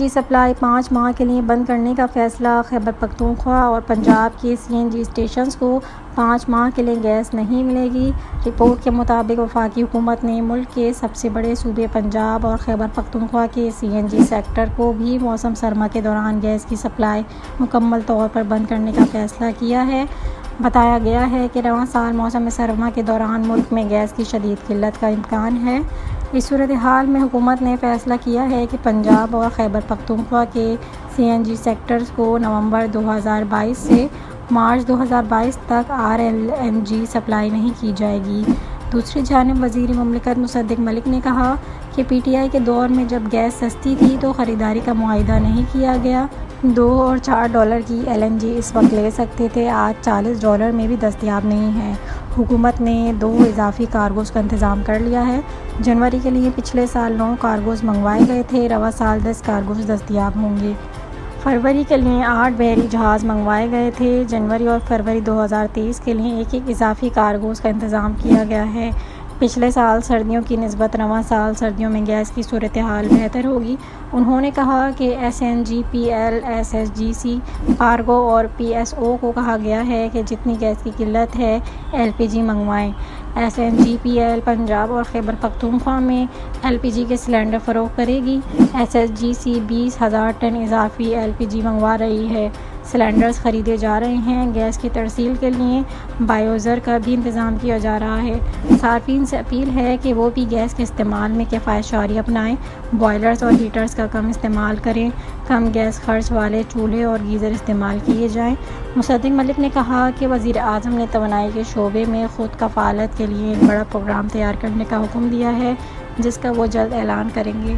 جی supply 5 ماہ کے لیے بند کرنے کا فیصلہ۔ خیبر پختونخوا اور پنجاب کے CNG اسٹیشنز کو 5 ماہ کے لیے گیس نہیں ملے گی۔ رپورٹ کے مطابق وفاقی حکومت نے ملک کے سب سے بڑے صوبے پنجاب اور خیبر پختونخوا کے CNG سیکٹر کو بھی موسم سرما کے دوران گیس کی سپلائی مکمل طور پر بند کرنے کا فیصلہ کیا ہے۔ بتایا گیا ہے کہ رواں سال موسم سرما کے دوران ملک میں گیس کی شدید قلت کا امکان ہے۔ اس صورتحال میں حکومت نے فیصلہ کیا ہے کہ پنجاب اور خیبر پختونخوا کے CNG سیکٹرز کو نومبر 2022 سے مارچ 2022 تک RLNG سپلائی نہیں کی جائے گی۔ دوسری جانب وزیر مملکت مصدق ملک نے کہا کہ PTI کے دور میں جب گیس سستی تھی تو خریداری کا معاہدہ نہیں کیا گیا۔ $2 اور $4 کی LNG اس وقت لے سکتے تھے، آج $40 میں بھی دستیاب نہیں ہے۔ حکومت نے 2 اضافی کارگوز کا انتظام کر لیا ہے۔ جنوری کے لیے پچھلے سال 9 کارگوز منگوائے گئے تھے، رواں سال 10 کارگوز دستیاب ہوں گے۔ فروری کے لیے 8 بحری جہاز منگوائے گئے تھے۔ جنوری اور فروری 2023 کے لیے ایک اضافی کارگوز کا انتظام کیا گیا ہے۔ پچھلے سال سردیوں کی نسبت رواں سال سردیوں میں گیس کی صورتحال بہتر ہوگی۔ انہوں نے کہا کہ SNGPL، SSGC، کارگو اور PSO کو کہا گیا ہے کہ جتنی گیس کی قلت ہے LPG منگوائیں۔ SNGPL پنجاب اور خیبر پختونخوا میں LPG کے سلنڈر فروخت کرے گی۔ SSGC 20,000 ٹن اضافی LPG منگوا رہی ہے۔ سلنڈرز خریدے جا رہے ہیں۔ گیس کی ترسیل کے لیے بایوزر کا بھی انتظام کیا جا رہا ہے۔ صارفین سے اپیل ہے کہ وہ بھی گیس کے استعمال میں کفایت شعاری اپنائیں، بوائلرز اور ہیٹرز کا کم استعمال کریں، کم گیس خرچ والے چولہے اور گیزر استعمال کیے جائیں۔ مصدق ملک نے کہا کہ وزیر اعظم نے توانائی کے شعبے میں خود کفالت کے لیے ایک بڑا پروگرام تیار کرنے کا حکم دیا ہے، جس کا وہ جلد اعلان کریں گے۔